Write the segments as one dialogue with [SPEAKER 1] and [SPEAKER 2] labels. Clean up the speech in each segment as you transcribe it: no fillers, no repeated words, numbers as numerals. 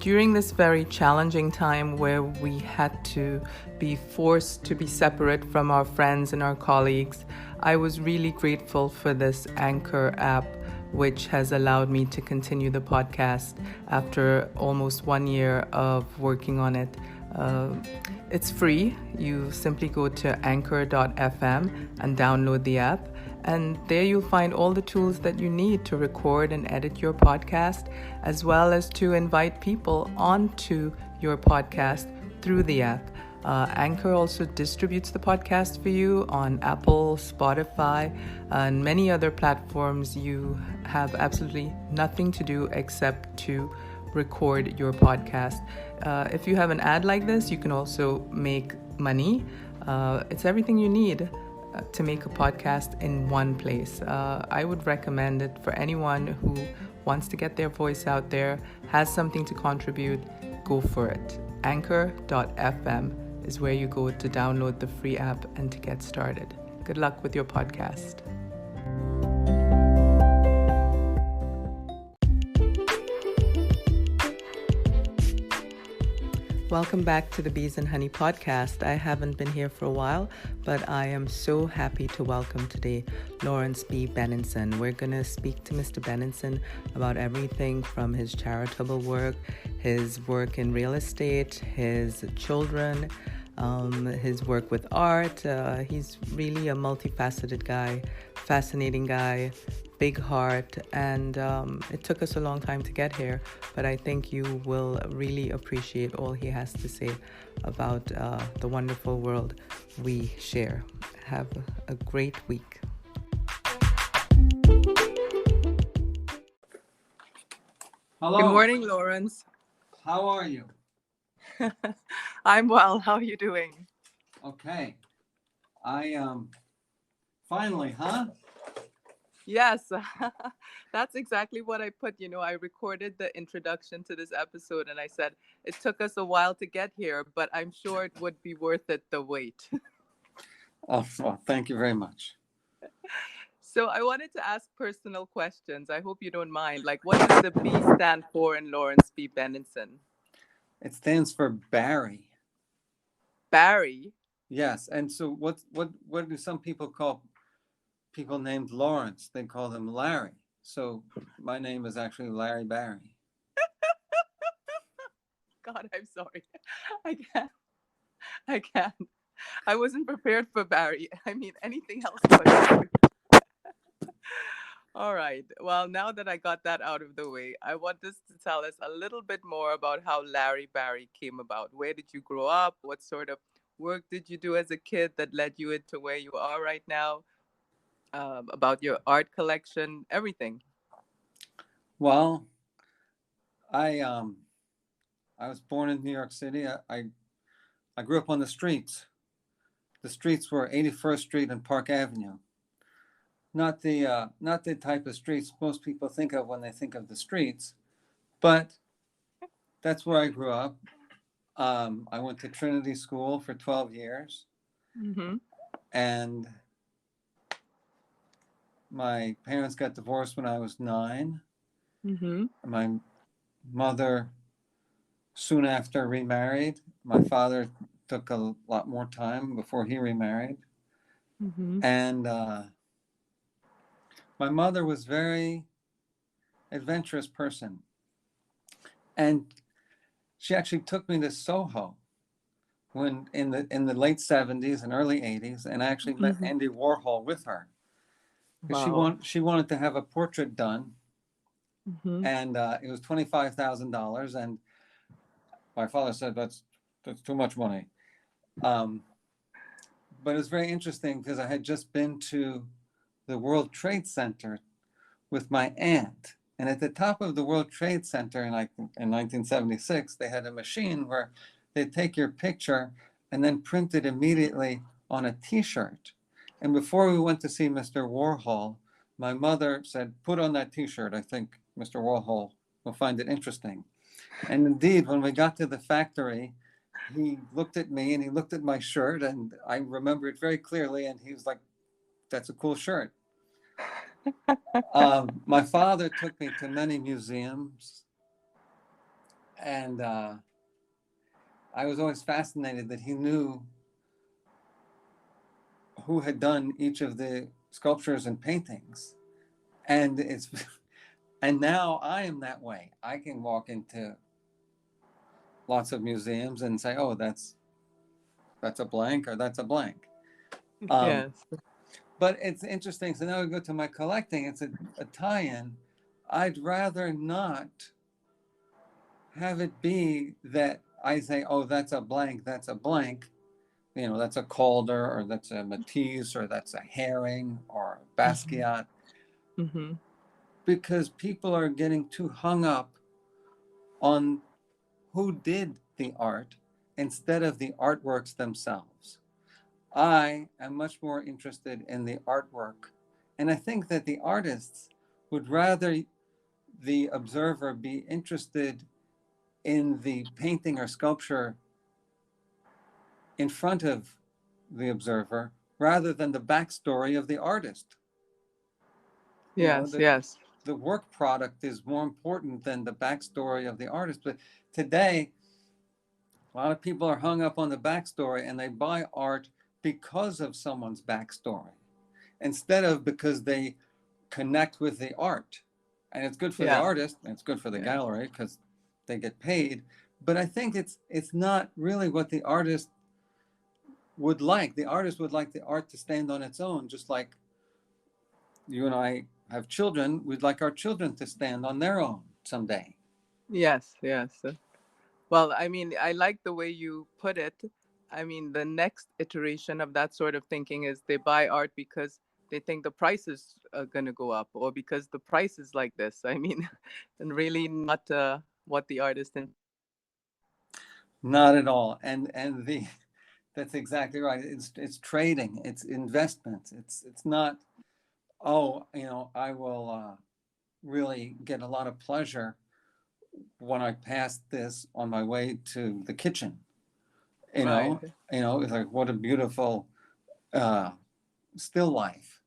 [SPEAKER 1] during this very challenging time where we had to be forced to be separate from our friends and our colleagues, I was really grateful for this Anchor app, which has allowed me to continue the podcast after almost 1 year of working on it. It's free. You simply go to anchor.fm and download the app. And there you'll find all the tools that you need to record and edit your podcast, as well as to invite people onto your podcast through the app. Anchor also distributes the podcast for you on Apple, Spotify, and many other platforms. You have absolutely nothing to do except to record your podcast. If you have an ad like this, you can also make money. It's everything you need to make a podcast in one place. I would recommend it for anyone who wants to get their voice out there, has something to contribute. Go for it. Anchor.fm is where you go to download the free app and to get started. Good luck with your podcast. Welcome back to the Bees and Honey podcast. I haven't been here for a while, but I am so happy to welcome today Lawrence B. Benenson. We're going to speak to Mr. Benenson about everything from his charitable work, his work in real estate, his children, his work with art. He's really a multifaceted guy, fascinating guy, big heart, and it took us a long time to get here, but I think you will really appreciate all he has to say about the wonderful world we share. Have a great week.
[SPEAKER 2] Hello.
[SPEAKER 1] Good morning, Lawrence.
[SPEAKER 2] How are you?
[SPEAKER 1] I'm well. How are you doing?
[SPEAKER 2] Okay. Finally, huh?
[SPEAKER 1] Yes, that's exactly what I put. I recorded the introduction to this episode and I said, it took us a while to get here, but I'm sure it would be worth it, the wait.
[SPEAKER 2] Oh, well, thank you very much.
[SPEAKER 1] So I wanted to ask personal questions. I hope you don't mind. Like, what does the B stand for in Lawrence B. Benenson?
[SPEAKER 2] It stands for Barry.
[SPEAKER 1] Barry?
[SPEAKER 2] Yes. And so what do some people call people named Lawrence? They call them Larry. So my name is actually Larry Barry.
[SPEAKER 1] God, I'm sorry. I can't. I wasn't prepared for Barry. I mean, anything else but Barry. All right. Well, now that I got that out of the way, I want this to tell us a little bit more about how Larry Barry came about. Where did you grow up? What sort of work did you do as a kid that led you into where you are right now? About your art collection, everything.
[SPEAKER 2] Well, I was born in New York City. I grew up on the streets. The streets were 81st Street and Park Avenue. Not the type of streets most people think of when they think of the streets, but that's where I grew up. I went to Trinity School for 12 years, and my parents got divorced when I was 9. My mother soon after remarried. My father took a lot more time before he remarried, and my mother was very adventurous person, and she actually took me to Soho when in the late 70s and early 80s, and I actually met Andy Warhol with her.
[SPEAKER 1] Wow.
[SPEAKER 2] She wanted to have a portrait done, and it was $25,000, and my father said that's too much money. But it was very interesting because I had just been to the World Trade Center with my aunt. And at the top of the World Trade Center in 1976, they had a machine where they'd take your picture and then print it immediately on a T-shirt. And before we went to see Mr. Warhol, my mother said, put on that T-shirt. I think Mr. Warhol will find it interesting. And indeed, when we got to the factory, he looked at me and he looked at my shirt, and I remember it very clearly. And he was like, that's a cool shirt. My father took me to many museums. And I was always fascinated that he knew who had done each of the sculptures and paintings. And it's and now I am that way. I can walk into lots of museums and say, "Oh, that's a blank or that's a blank." Um,
[SPEAKER 1] Yes.
[SPEAKER 2] but it's interesting. So now we go to my collecting. It's a tie-in. I'd rather not have it be that I say, "Oh, that's a blank. That's a blank." You know, that's a Calder, or that's a Matisse, or that's a Herring, or a
[SPEAKER 1] Mm-hmm.
[SPEAKER 2] Basquiat,
[SPEAKER 1] Mm-hmm.
[SPEAKER 2] because people are getting too hung up on who did the art instead of the artworks themselves. I am much more interested in the artwork. And I think that the artists would rather the observer be interested in the painting or sculpture in front of the observer rather than the backstory of the artist. You know,
[SPEAKER 1] Yes, yes.
[SPEAKER 2] the work product is more important than the backstory of the artist. But today, a lot of people are hung up on the backstory and they buy art because of someone's backstory instead of because they connect with the art. And it's good for the
[SPEAKER 1] Yeah.
[SPEAKER 2] artist and it's good for the
[SPEAKER 1] Yeah.
[SPEAKER 2] gallery because they get paid. But I think it's not really what the artist would like. The artist would like the art to stand on its own, just like you and I have children. We'd like our children to stand on their own someday.
[SPEAKER 1] Yes, yes. Well, I mean, I like the way you put it. I mean, the next iteration of that sort of thinking is they buy art because they think the price is going to go up or because the price is like this. I mean, and really not what the artist in.
[SPEAKER 2] Not at all. And the that's exactly right. It's trading. It's investment. It's not. Oh, you know, I will really get a lot of pleasure when I pass this on my way to the kitchen. You
[SPEAKER 1] Right.
[SPEAKER 2] know, it's like what a beautiful uh, still life.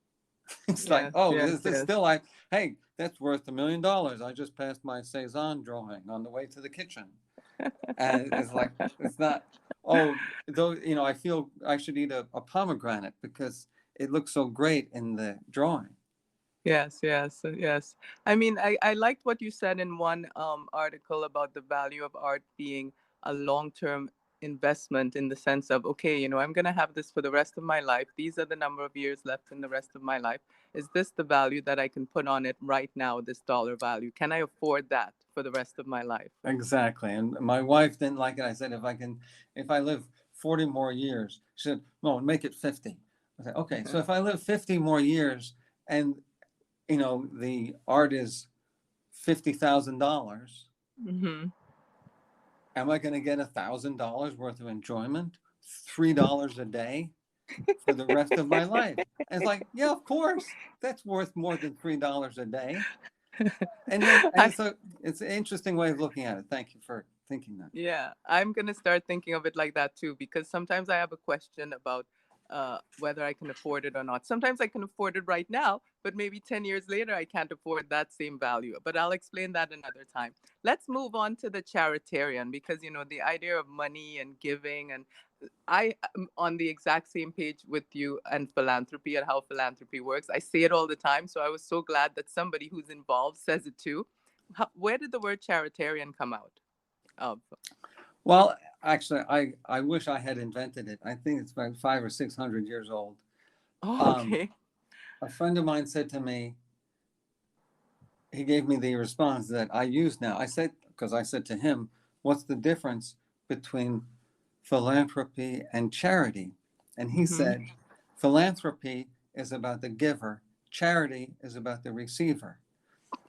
[SPEAKER 2] It's like,
[SPEAKER 1] Yes,
[SPEAKER 2] oh,
[SPEAKER 1] yes,
[SPEAKER 2] this
[SPEAKER 1] yes.
[SPEAKER 2] still life. Hey, that's worth $1 million. I just passed my Cezanne drawing on the way to the kitchen, and it's like it's not. Oh, though, I feel I should eat a pomegranate because it looks so great in the drawing.
[SPEAKER 1] Yes, yes, yes. I mean, I liked what you said in one article about the value of art being a long-term investment in the sense of, okay, I'm going to have this for the rest of my life. These are the number of years left in the rest of my life. Is this the value that I can put on it right now, this dollar value? Can I afford that for the rest of my life?
[SPEAKER 2] Exactly. And my wife didn't like it. I said, if I live 40 more years, she said, no, make it 50. I said, okay. So if I live 50 more years and, the art is $50,000,
[SPEAKER 1] Mm-hmm.
[SPEAKER 2] am I going to get $1,000 worth of enjoyment? $3 a day for the rest of my life? And it's like, yeah, of course, that's worth more than $3 a day. And
[SPEAKER 1] I,
[SPEAKER 2] it's an interesting way of looking at it. Thank you for thinking that.
[SPEAKER 1] Yeah, I'm gonna start thinking of it like that too, because sometimes I have a question about whether I can afford it or not. Sometimes I can afford it right now, but maybe 10 years later I can't afford that same value. But I'll explain that another time. Let's move on to the charitarian, because the idea of money and giving, and I am on the exact same page with you and philanthropy and how philanthropy works. I say it all the time, so I was so glad that somebody who's involved says it too. Where did the word charitarian come out of?
[SPEAKER 2] Well, actually, I wish I had invented it. I think it's about 500 or 600 years old.
[SPEAKER 1] Oh,
[SPEAKER 2] Um,
[SPEAKER 1] okay.
[SPEAKER 2] a friend of mine said to me, he gave me the response that I use now. Because I said to him, what's the difference between philanthropy and charity? And he
[SPEAKER 1] Mm-hmm.
[SPEAKER 2] said, philanthropy is about the giver, charity is about the receiver.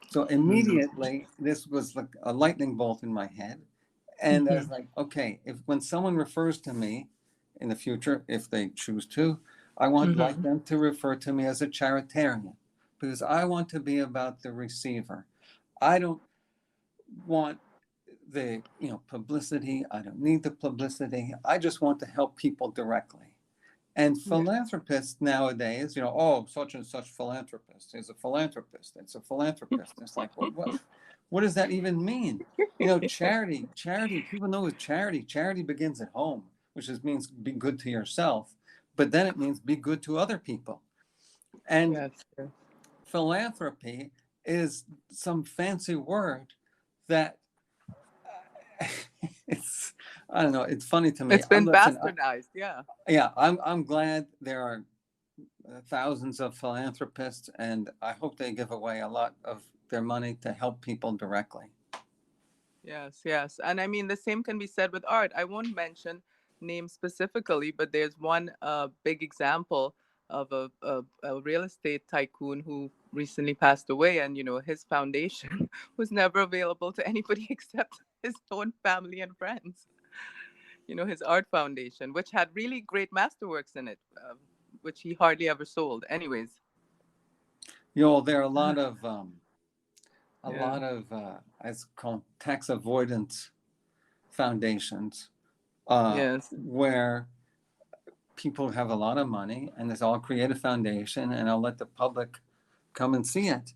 [SPEAKER 2] So immediately, this was like a lightning bolt in my head. And I
[SPEAKER 1] Mm-hmm.
[SPEAKER 2] was like, okay, if when someone refers to me in the future, if they choose to, I want like
[SPEAKER 1] Mm-hmm.
[SPEAKER 2] them to refer to me as a charitarian because I want to be about the receiver. I don't want the publicity. I don't need the publicity. I just want to help people directly. And philanthropists nowadays, oh, such and such philanthropist is a philanthropist. It's a philanthropist. It's like, what does that even mean? Charity, people know what charity begins at home, which means be good to yourself, but then it means be good to other people. And philanthropy is some fancy word that I don't know. It's funny to me.
[SPEAKER 1] It's been bastardized.
[SPEAKER 2] Yeah. I'm glad there are thousands of philanthropists, and I hope they give away a lot of their money to help people directly.
[SPEAKER 1] Yes. And I mean, the same can be said with art. I won't mention names specifically, but there's one big example of a real estate tycoon who recently passed away, and his foundation was never available to anybody except his own family and friends. His art foundation, which had really great masterworks in it, which he hardly ever sold. Anyways,
[SPEAKER 2] there are a lot of it's called tax avoidance foundations, where people have a lot of money, and it's all create a foundation, and I'll let the public come and see it,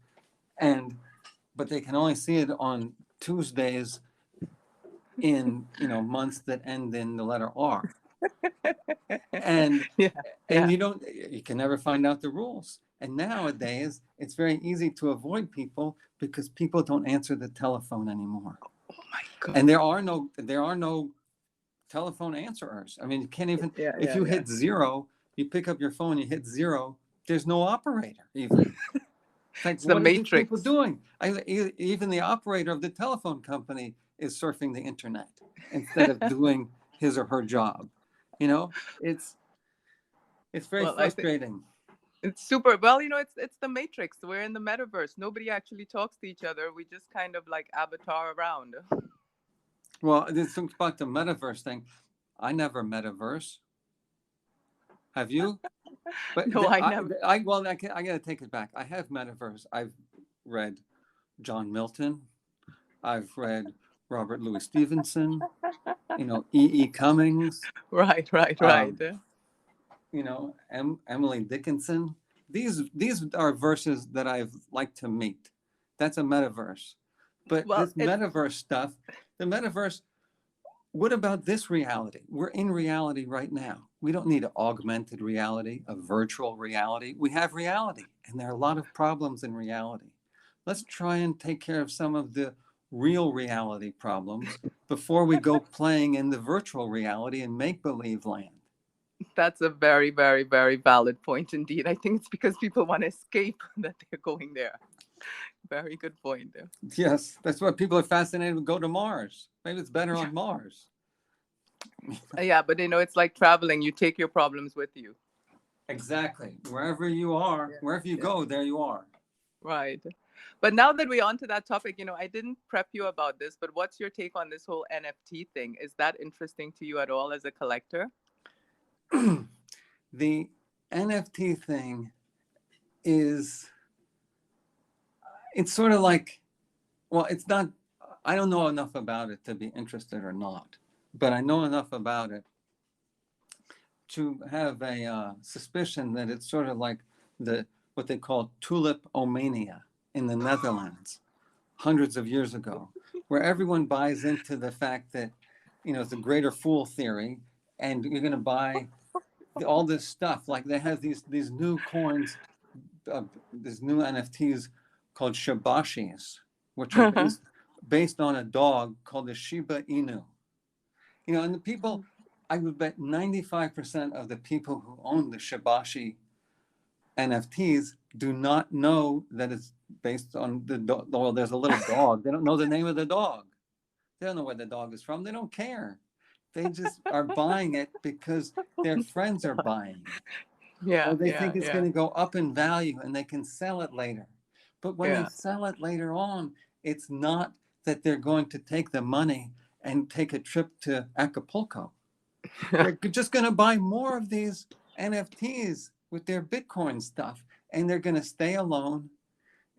[SPEAKER 2] but they can only see it on Tuesdays in months that end in the letter R, and you can never find out the rules. And nowadays it's very easy to avoid people because people don't answer the telephone anymore.
[SPEAKER 1] Oh my God!
[SPEAKER 2] And there are no telephone answerers. I mean, you can't even if you hit zero, you pick up your phone, you hit zero. There's no operator even. Like,
[SPEAKER 1] it's the
[SPEAKER 2] what
[SPEAKER 1] Matrix.
[SPEAKER 2] are these people doing? Even the operator of the telephone company is surfing the internet instead of doing his or her job. It's very frustrating.
[SPEAKER 1] It's super. Well, it's the Matrix. We're in the metaverse. Nobody actually talks to each other. We just kind of like avatar around.
[SPEAKER 2] Well, this talks about the metaverse thing. I never metaverse. Have you?
[SPEAKER 1] But no, I never.
[SPEAKER 2] I got to take it back. I have metaverse. I've read John Milton. I've read Robert Louis Stevenson. E.E. Cummings.
[SPEAKER 1] Right.
[SPEAKER 2] Emily Dickinson. These are verses that I've liked to meet. That's a metaverse. But this metaverse stuff, the metaverse, what about this reality? We're in reality right now. We don't need an augmented reality, a virtual reality. We have reality, and there are a lot of problems in reality. Let's try and take care of some of the real reality problems before we go playing in the virtual reality and make-believe land.
[SPEAKER 1] That's a very, very, very valid point indeed. I think it's because people want to escape that they're going there. Very good point there.
[SPEAKER 2] Yes, that's why people are fascinated with go to Mars. Maybe it's better on Mars.
[SPEAKER 1] Yeah, but it's like traveling. You take your problems with you.
[SPEAKER 2] Exactly. Wherever you are, wherever you go, there you are.
[SPEAKER 1] Right. But now that we're on to that topic, I didn't prep you about this, but what's your take on this whole NFT thing? Is that interesting to you at all as a collector?
[SPEAKER 2] The NFT thing it's sort of like, well, it's not, I don't know enough about it to be interested or not, but I know enough about it to have a suspicion that it's sort of like what they call Tulipomania in the Netherlands hundreds of years ago, where everyone buys into the fact that, it's a greater fool theory, and you're going to buy all this stuff. Like they have these new coins, these new NFTs called Shibashis, which are based on a dog called the Shiba Inu. And the people, I would bet 95% of the people who own the Shibashi NFTs do not know that it's based on the dog. Well, there's a little dog. They don't know the name of the dog. They don't know where the dog is from. They don't care. They just are buying it because their friends are buying it.
[SPEAKER 1] Yeah.
[SPEAKER 2] Or they think it's going to go up in value and they can sell it later. But when they sell it later on, it's not that they're going to take the money and take a trip to Acapulco. They're just going to buy more of these NFTs with their Bitcoin stuff, and they're going to stay alone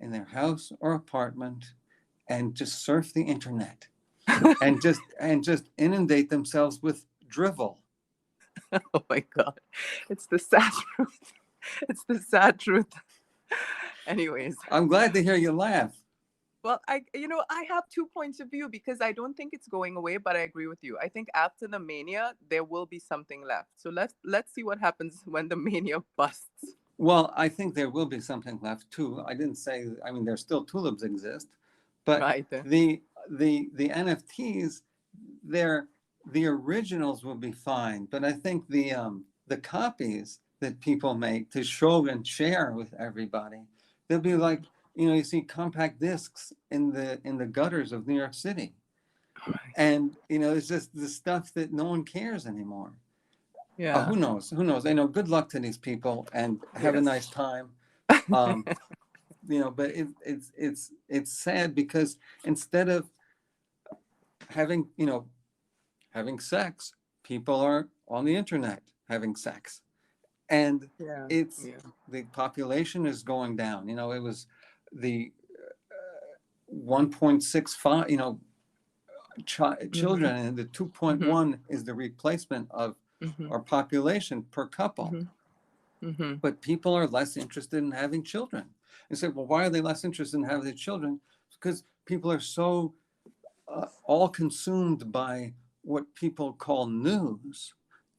[SPEAKER 2] in their house or apartment and just surf the internet and just inundate themselves with drivel.
[SPEAKER 1] Oh my God. It's the sad truth. It's the sad truth. Anyways.
[SPEAKER 2] I'm glad to hear you laugh.
[SPEAKER 1] Well, I have 2 points of view because I don't think it's going away, but I agree with you. I think after the mania, there will be something left. So let's see what happens when the mania busts.
[SPEAKER 2] Well, I think there will be something left too. I didn't say, I mean, there's still tulips exist, but
[SPEAKER 1] Right.
[SPEAKER 2] the NFTs, the originals will be fine. But I think the copies that people make to show and share with everybody, they'll be like, you see compact discs in the gutters of New York City.
[SPEAKER 1] Right.
[SPEAKER 2] And it's just the stuff that no one cares anymore.
[SPEAKER 1] Yeah.
[SPEAKER 2] Who knows? I know. Good luck to these people and have a nice time. But it's sad because instead of having sex, people are on the internet having sex, and the population is going down. It was the 1.65 children, and the 2.1 is the replacement of our population per couple. But people are less interested in having children. And say, well, why are they less interested in having children? Because people are so all consumed by what people call news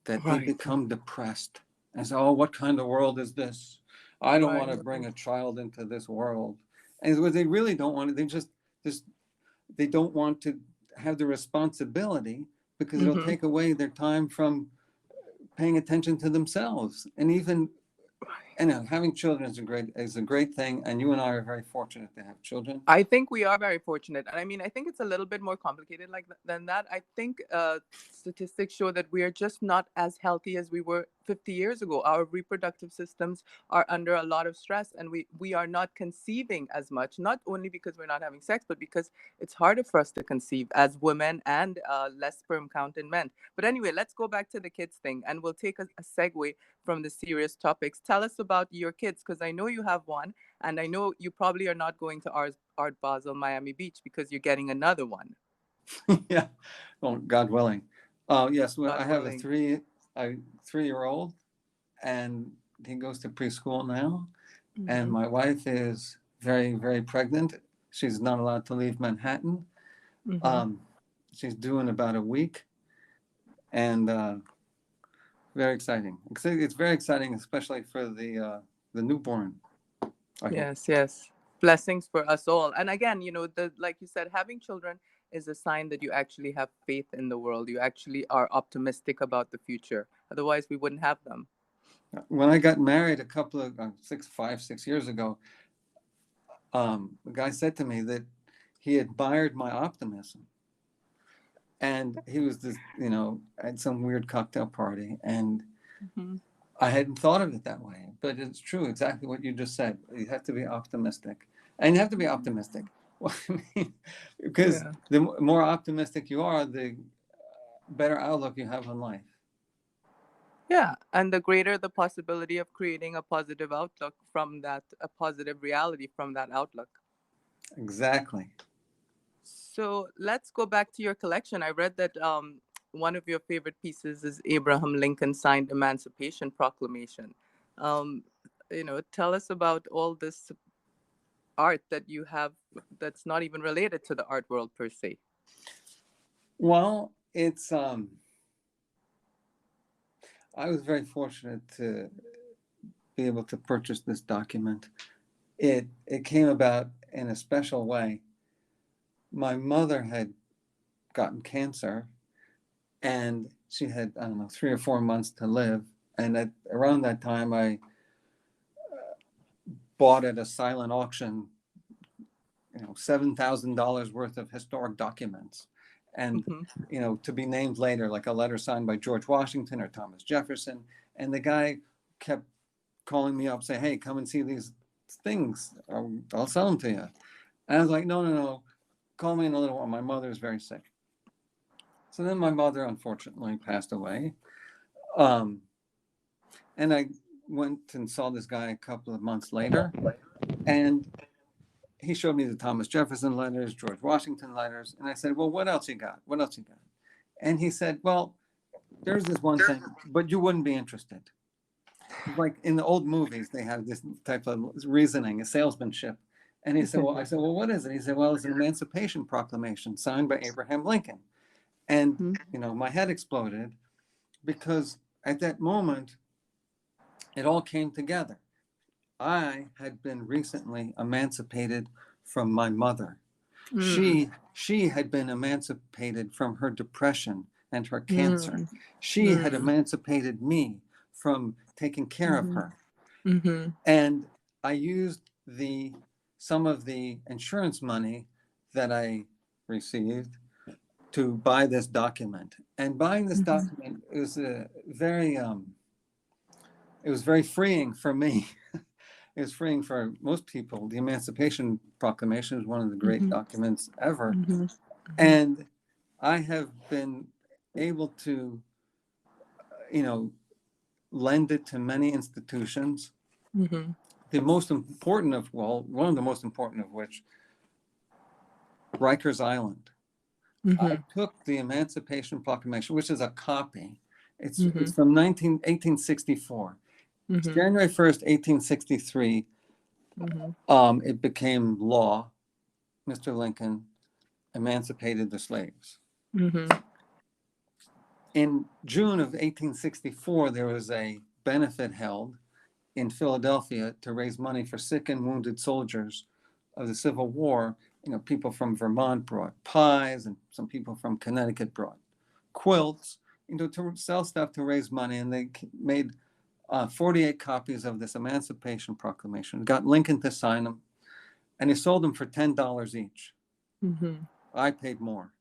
[SPEAKER 2] that they become depressed and say, oh, what kind of world is this? I don't want to bring a child into this world. And what they really don't want to, they don't want to have the responsibility because it'll take away their time from paying attention to themselves. And even having children is a great thing, and you and I are very fortunate to have children.
[SPEAKER 1] I think we are very fortunate. And I mean, I think it's a little bit more complicated than that. I think statistics show that we are just not as healthy as we were 50 years ago. Our reproductive systems are under a lot of stress, and we are not conceiving as much, not only because we're not having sex, but because it's harder for us to conceive as women and less sperm count in men. But anyway, let's go back to the kids thing, and we'll take a segue from the serious topics. Tell us about your kids, because I know you have one, and I know you probably are not going to Art Basel, Miami Beach, because you're getting another one.
[SPEAKER 2] Yeah, well, God willing. Yes, well, I have a 3-year-old, and he goes to preschool now. And my wife is very, very pregnant. She's not allowed to leave Manhattan. She's due in about a week, and very exciting. It's very exciting, especially for the newborn.
[SPEAKER 1] Yes. Blessings for us all. And again, like you said, having children is a sign that you actually have faith in the world. You actually are optimistic about the future. Otherwise, we wouldn't have them.
[SPEAKER 2] When I got married a couple of 6 years ago, the guy said to me that he admired my optimism. And he was at some weird cocktail party, and I hadn't thought of it that way, but it's true, exactly what you just said. You have to be optimistic, and you have to be optimistic. Well, I mean, because the more optimistic you are, the better outlook you have on life.
[SPEAKER 1] Yeah, and the greater the possibility of creating a positive outlook from that, a positive reality from that outlook.
[SPEAKER 2] Exactly.
[SPEAKER 1] So let's go back to your collection. I read that one of your favorite pieces is Abraham Lincoln signed Emancipation Proclamation. Tell us about all this art that you have that's not even related to the art world per se.
[SPEAKER 2] Well, it's I was very fortunate to be able to purchase this document. It came about in a special way. My mother had gotten cancer, and she had, 3 or 4 months to live. And around that time, I bought at a silent auction, $7,000 worth of historic documents. And, to be named later, like a letter signed by George Washington or Thomas Jefferson. And the guy kept calling me up, saying, hey, come and see these things. I'll sell them to you. And I was like, no, call me in a little while. My mother is very sick. So then my mother, unfortunately, passed away. And I went and saw this guy a couple of months later. And he showed me the Thomas Jefferson letters, George Washington letters. And I said, well, what else you got? And he said, well, there's this one thing, but you wouldn't be interested. Like in the old movies, they have this type of reasoning, a salesmanship. And he said, well, I said, well, what is it? He said, well, it's an Emancipation Proclamation signed by Abraham Lincoln. And, you know, my head exploded because at that moment, it all came together. I had been recently emancipated from my mother. She had been emancipated from her depression and her cancer. She had emancipated me from taking care of her. And I used some of the insurance money that I received to buy this document. And buying this document was very freeing for me. It was freeing for most people. The Emancipation Proclamation is one of the great documents ever. And I have been able to, you know, lend it to many institutions. The most important of, well, one of the most important of which, Rikers Island. I took the Emancipation Proclamation, which is a copy. It's from 1864. January 1st, 1863, it became law. Mr. Lincoln emancipated the slaves. In June of 1864, there was a benefit held in Philadelphia to raise money for sick and wounded soldiers of the Civil War. You know, people from Vermont brought pies, and some people from Connecticut brought quilts, you know, to sell stuff to raise money. And they made 48 copies of this Emancipation Proclamation, got Lincoln to sign them, and he sold them for $10 each. I paid more.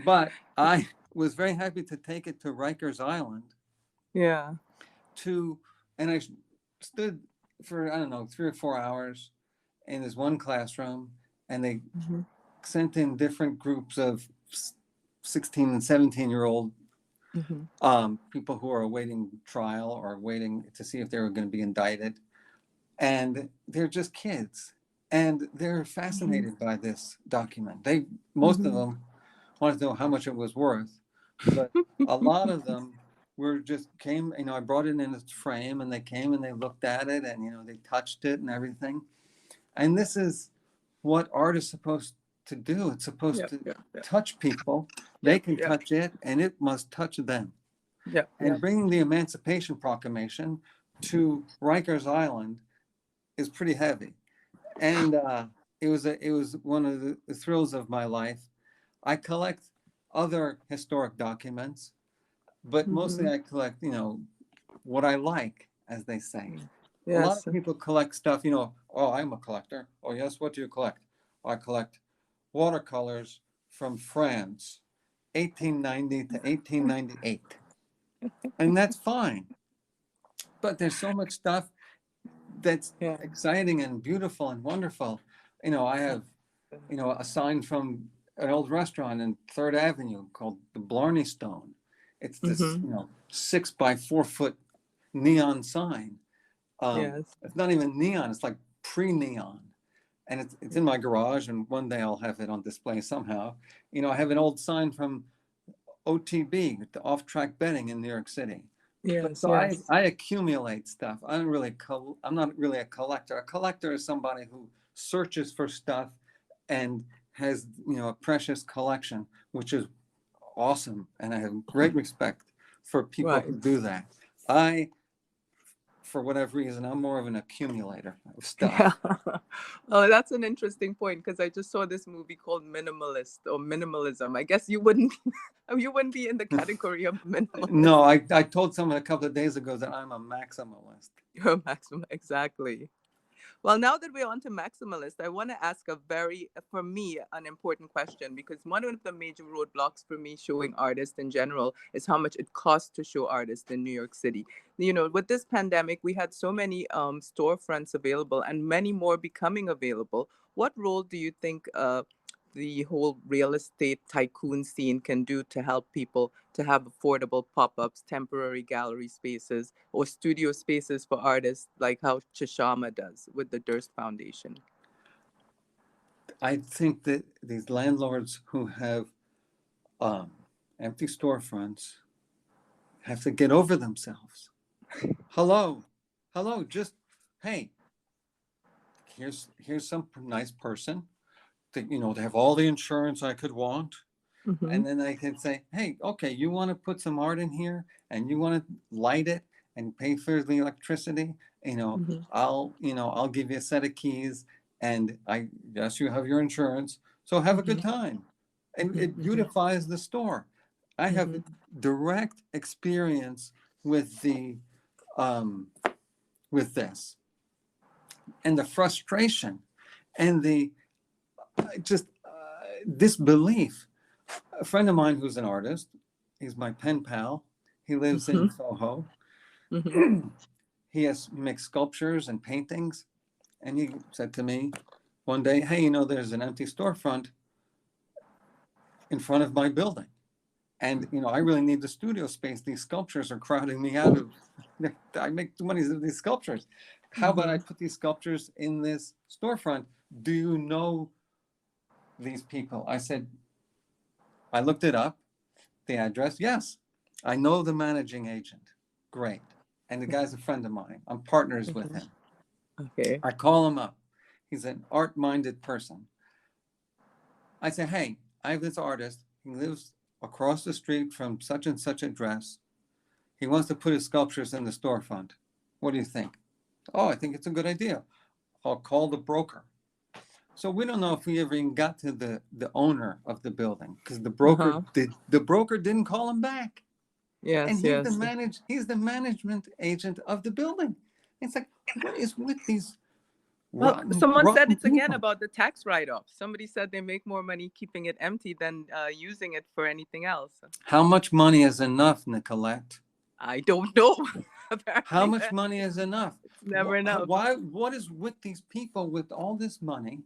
[SPEAKER 2] But I was very happy to take it to Rikers Island.
[SPEAKER 1] Yeah.
[SPEAKER 2] And I stood for, I don't know, 3 or 4 hours in this one classroom, and they sent in different groups of 16 and 17-year-old people who are awaiting trial or waiting to see if they were going to be indicted. And they're just kids. And they're fascinated by this document. Most of them wanted to know how much it was worth. But a lot of them came, you know, I brought it in its frame, and they came and they looked at it, and, you know, they touched it and everything. And this is what art is supposed to do. It's supposed to touch people. They can touch it, and it must touch them. And bringing the Emancipation Proclamation to Rikers Island is pretty heavy. And it was one of the thrills of my life. I collect other historic documents, but mostly I collect, you know, what I like, as they say. A lot of people collect stuff, you know, oh, I'm a collector. Oh, yes, what do you collect? I collect watercolors from France, 1890 to 1898. And that's fine. But there's so much stuff that's exciting and beautiful and wonderful. You know, I have, you know, a sign from an old restaurant in 3rd Avenue called the Blarney Stone. It's this, you know, 6 by 4 foot neon sign. It's not even neon, it's like pre-neon. And it's in my garage, and one day I'll have it on display somehow. You know, I have an old sign from OTB, the off-track betting in New York City. I accumulate stuff. I'm not really a collector. A collector is somebody who searches for stuff and has, you know, a precious collection, which is awesome. And I have great respect for people who do that. For whatever reason, I'm more of an accumulator of stuff.
[SPEAKER 1] Oh, that's an interesting point, because I just saw this movie called Minimalist or Minimalism. I guess you wouldn't be in the category of minimalist.
[SPEAKER 2] No, I told someone a couple of days ago that I'm a maximalist.
[SPEAKER 1] You're a maximalist, exactly. Well, now that we're on to maximalist, I want to ask for me, an important question, because one of the major roadblocks for me showing artists in general is how much it costs to show artists in New York City. You know, with this pandemic, we had so many storefronts available and many more becoming available. What role do you think the whole real estate tycoon scene can do to help people to have affordable pop-ups, temporary gallery spaces, or studio spaces for artists, like how Chishama does with the Durst Foundation?
[SPEAKER 2] I think that these landlords who have empty storefronts have to get over themselves. Hello, just, hey, here's some nice person that, they have all the insurance I could want. And then I can say, hey, okay, you want to put some art in here and you want to light it and pay for the electricity, I'll give you a set of keys, and yes, you have your insurance, so have a good time. And it beautifies the store. I have direct experience with with this, and the frustration and the disbelief. A friend of mine who's an artist, he's my pen pal. He lives in Soho. He makes sculptures and paintings. And he said to me one day, hey, there's an empty storefront in front of my building. And, I really need the studio space. These sculptures are crowding me out of, I make too many of these sculptures. How about I put these sculptures in this storefront? Do you know these people? I said, I looked it up, the address. Yes, I know the managing agent. Great. And the guy's a friend of mine. I'm partners with him.
[SPEAKER 1] Okay.
[SPEAKER 2] I call him up. He's an art-minded person. I say, hey, I have this artist. He lives across the street from such and such address. He wants to put his sculptures in the storefront. What do you think? Oh, I think it's a good idea. I'll call the broker. So we don't know if we ever even got to the owner of the building, because the broker the broker didn't call him back.
[SPEAKER 1] Yes,
[SPEAKER 2] and he's the management agent of the building. It's like, what is with these?
[SPEAKER 1] Well, someone said it's
[SPEAKER 2] people?
[SPEAKER 1] again about the tax write-off. Somebody said they make more money keeping it empty than using it for anything else.
[SPEAKER 2] How much money is enough, Nicolette?
[SPEAKER 1] I don't know.
[SPEAKER 2] How much money is enough?
[SPEAKER 1] It's never enough.
[SPEAKER 2] What is with these people with all this money,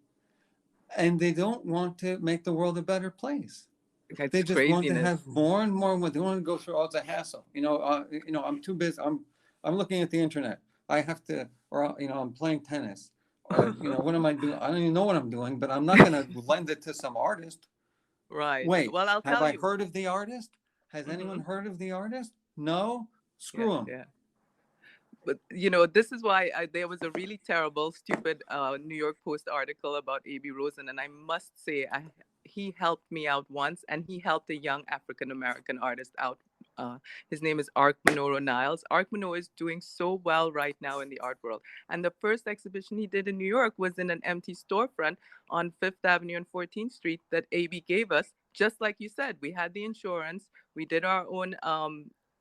[SPEAKER 2] and they don't want to make the world a better place? They just want to have more and more. They want to go through all the hassle. I'm too busy. I'm looking at the internet. I have to, or I'm playing tennis, or what am I doing? I don't even know what I'm doing, but I'm not going to lend it to some artist.
[SPEAKER 1] Right.
[SPEAKER 2] Wait.
[SPEAKER 1] Well, I'll tell you.
[SPEAKER 2] Have I heard of the artist? Has anyone heard of the artist? No. Screw them.
[SPEAKER 1] Yeah. But this is why there was a really terrible, stupid New York Post article about A.B. Rosen, and I must say he helped me out once, and he helped a young African-American artist out. His name is Ark Monoro Niles. Ark Monoro is doing so well right now in the art world. And the first exhibition he did in New York was in an empty storefront on 5th Avenue and 14th Street that AB gave us. Just like you said, we had the insurance. We did our own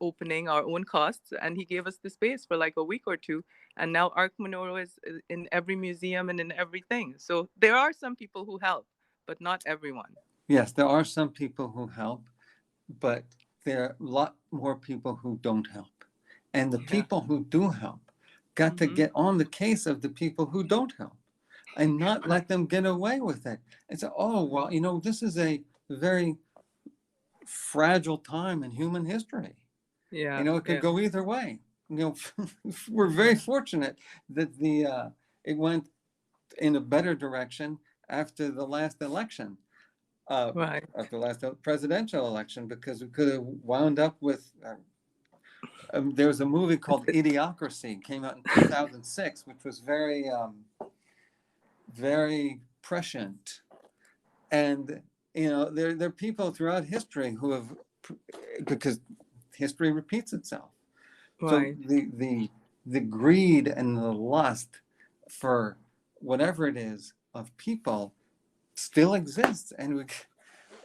[SPEAKER 1] opening, our own costs, and he gave us the space for like a week or two. And now Ark Monoro is in every museum and in everything. So there are some people who help, but not everyone.
[SPEAKER 2] Yes, there are some people who help, but there are a lot more people who don't help. And the people who do help got to get on the case of the people who don't help and not let them get away with it. And say, oh, well, this is a very fragile time in human history.
[SPEAKER 1] Yeah.
[SPEAKER 2] It could go either way. We're very fortunate that it went in a better direction after the last election.
[SPEAKER 1] Right.
[SPEAKER 2] After the last presidential election, because we could have wound up with there was a movie called Idiocracy, came out in 2006, which was very very prescient. And there are people throughout history who have, because history repeats itself.
[SPEAKER 1] Right.
[SPEAKER 2] So the greed and the lust for whatever it is of people still exists, and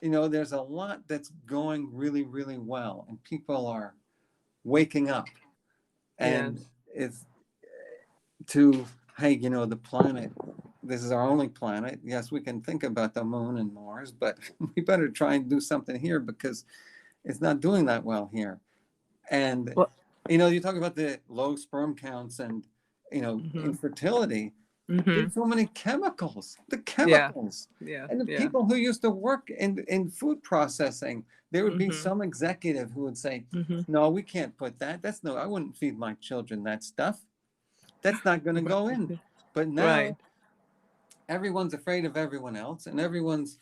[SPEAKER 2] there's a lot that's going really, really well, and people are waking up, and it's hey, the planet, this is our only planet. Yes, we can think about the moon and Mars, but we better try and do something here, because it's not doing that well here. And you talk about the low sperm counts and infertility. There's so many chemicals. The chemicals. And the people who used to work in food processing, there would be some executive who would say, no, we can't put that. I wouldn't feed my children that stuff. That's not going to go in. But now everyone's afraid of everyone else, and everyone's,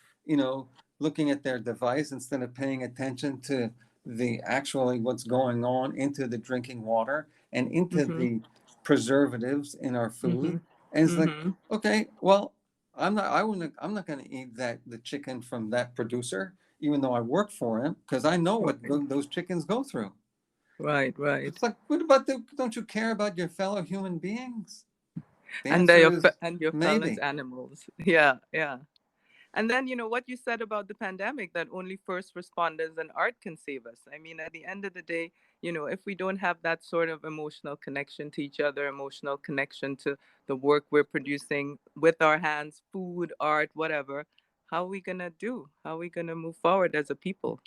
[SPEAKER 2] looking at their device instead of paying attention to the actually what's going on into the drinking water and into the preservatives in our food. And it's like, okay, well, I'm not going to eat the chicken from that producer, even though I work for him, because I know what those chickens go through.
[SPEAKER 1] Right.
[SPEAKER 2] It's like, what about don't you care about your fellow human beings? The
[SPEAKER 1] And
[SPEAKER 2] answer is
[SPEAKER 1] your fellow
[SPEAKER 2] maybe.
[SPEAKER 1] animals. Yeah. And then, what you said about the pandemic, that only first responders and art can save us. I mean, at the end of the day, if we don't have that sort of emotional connection to each other, emotional connection to the work we're producing with our hands, food, art, whatever, how are we going to do? How are we going to move forward as a people?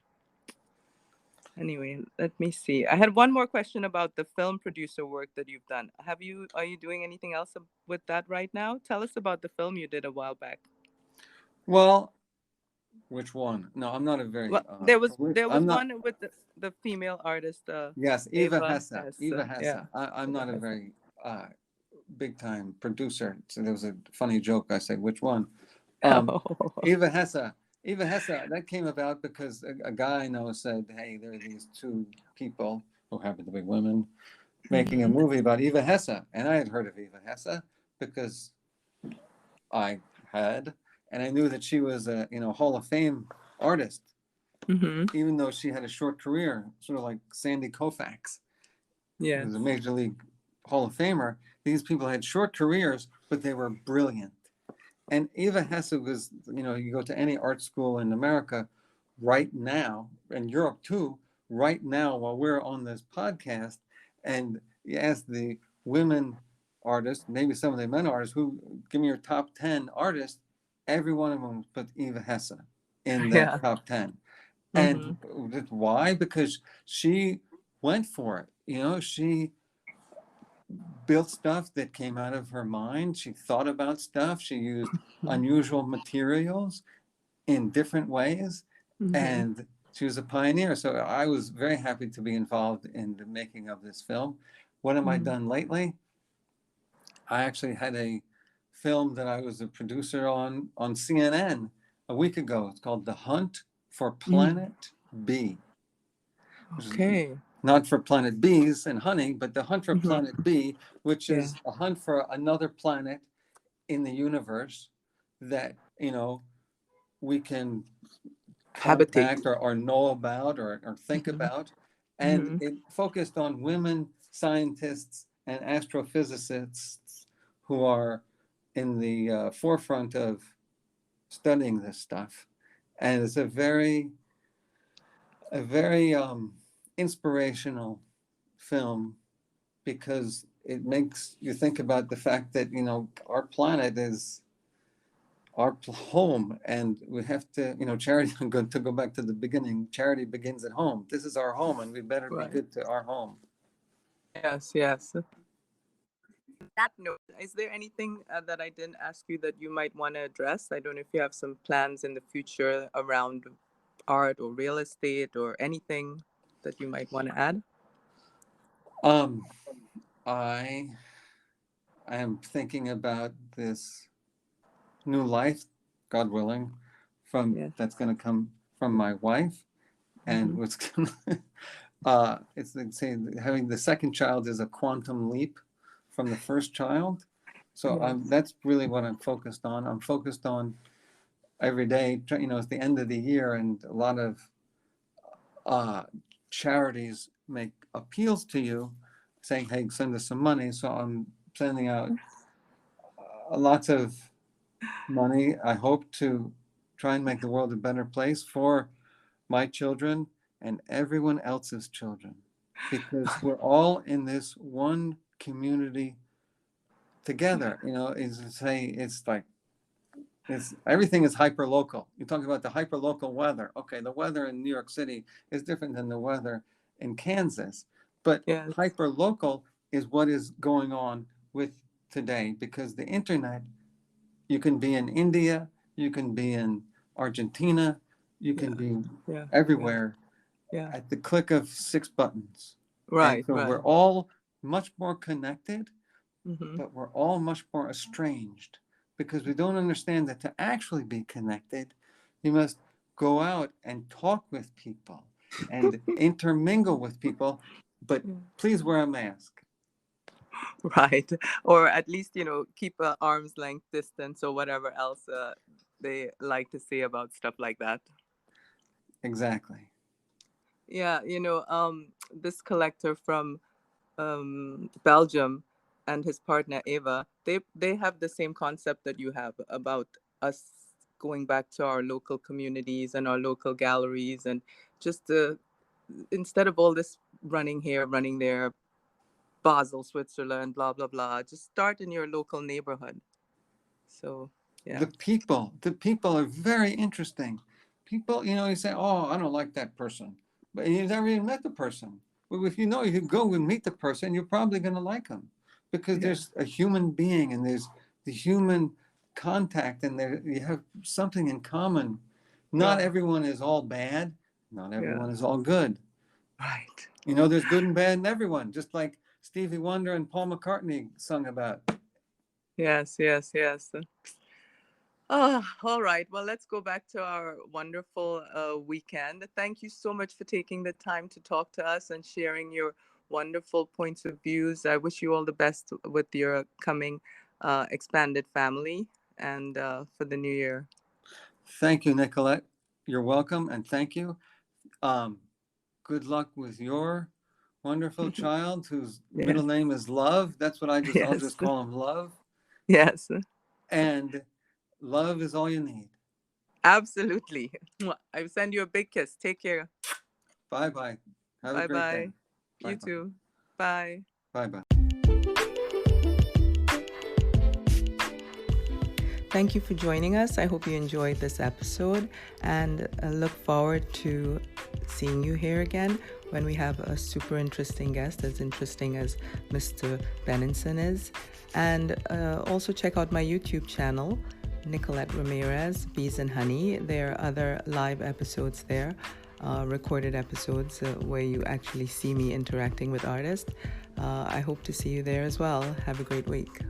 [SPEAKER 1] Anyway, let me see. I had one more question about the film producer work that you've done. Are you doing anything else with that right now? Tell us about the film you did a while back.
[SPEAKER 2] Well, which one? No, I'm not a very.
[SPEAKER 1] Well, there was one with the female artist.
[SPEAKER 2] Yes, Eva Hesse.
[SPEAKER 1] Eva
[SPEAKER 2] Hesse.
[SPEAKER 1] Yeah.
[SPEAKER 2] I'm not a very big time producer. So there was a funny joke. I said, which one? Eva Hesse. Eva Hesse. That came about because a guy I know said, hey, there are these two people who happen to be women making a movie about Eva Hesse. And I had heard of Eva Hesse because I had, and I knew that she was a Hall of Fame artist, even though she had a short career, sort of like Sandy Koufax, who's a Major League Hall of Famer. These people had short careers, but they were brilliant. And Eva Hesse was, you go to any art school in America right now, and Europe too, right now, while we're on this podcast, and you ask the women artists, maybe some of the men artists, who give me your top 10 artists, every one of them put Eva Hesse in that top 10. And why? Because she went for it. She built stuff that came out of her mind. She thought about stuff. She used unusual materials in different ways. And she was a pioneer. So I was very happy to be involved in the making of this film. What have I done lately? I actually had a film that I was a producer on CNN a week ago. It's called The Hunt for Planet B.
[SPEAKER 1] Okay.
[SPEAKER 2] Not for planet bees and honey, but the hunt for planet B, which is a hunt for another planet in the universe that, we can contact or know about or think about. And it focused on women scientists and astrophysicists who are in the forefront of studying this stuff. And it's a very inspirational film because it makes you think about the fact that our planet is our home, and we have to charity. I'm going to go back to the beginning. Charity begins at home. This is our home, and we better be good to our home.
[SPEAKER 1] Yes. That note, is there anything that I didn't ask you that you might want to address? I don't know if you have some plans in the future around art or real estate or anything that you might want to add.
[SPEAKER 2] I am thinking about this new life, God willing, that's going to come from my wife, and what's going to it's like saying having the second child is a quantum leap from the first child. So that's really what I'm focused on. I'm focused on every day. It's the end of the year, and a lot of charities make appeals to you, saying, "Hey, send us some money." So I'm sending out lots of money. I hope to try and make the world a better place for my children and everyone else's children, because we're all in this one community together. Everything is hyper local. You talk about the hyper local weather. Okay, the weather in New York City is different than the weather in Kansas, but hyper local is what is going on with today, because the internet, you can be in India, you can be in Argentina, you can be everywhere at the click of 6 buttons.
[SPEAKER 1] Right.
[SPEAKER 2] And so we're all much more connected, but we're all much more estranged, because we don't understand that to actually be connected, you must go out and talk with people and intermingle with people, but please wear a mask.
[SPEAKER 1] Right. Or at least, keep an arm's length distance or whatever else they like to say about stuff like that.
[SPEAKER 2] Exactly.
[SPEAKER 1] Yeah, this collector from Belgium and his partner Eva, they have the same concept that you have about us going back to our local communities and our local galleries, and just instead of all this running here, running there, Basel, Switzerland, blah blah blah, just start in your local neighborhood. So yeah.
[SPEAKER 2] The people are very interesting. People, you say, oh, I don't like that person, but you've never even met the person. Well, if you go and meet the person, you're probably going to like them, because there's a human being and there's the human contact, and you have something in common. Not everyone is all bad. Not everyone is all good.
[SPEAKER 1] Right.
[SPEAKER 2] There's good and bad in everyone, just like Stevie Wonder and Paul McCartney sung about.
[SPEAKER 1] Yes. Oh, all right. Well, let's go back to our wonderful weekend. Thank you so much for taking the time to talk to us and sharing your wonderful points of views. I wish you all the best with your coming expanded family and for the new year.
[SPEAKER 2] Thank you, Nicolette. You're welcome, and thank you. Good luck with your wonderful child, whose middle name is Love. That's what I'll just call him Love.
[SPEAKER 1] Yes.
[SPEAKER 2] And love is all you need.
[SPEAKER 1] Absolutely. I send you a big kiss. Take care.
[SPEAKER 2] Bye-bye. Have a great day.
[SPEAKER 1] You too. Bye.
[SPEAKER 2] Bye-bye.
[SPEAKER 1] Thank you for joining us. I hope you enjoyed this episode, and look forward to seeing you here again when we have a super interesting guest, as interesting as Mr. Benenson is. And also check out my YouTube channel, Nicolette Ramirez, Bees and Honey. There are other live episodes there, recorded episodes where you actually see me interacting with artists. I hope to see you there as well. Have a great week.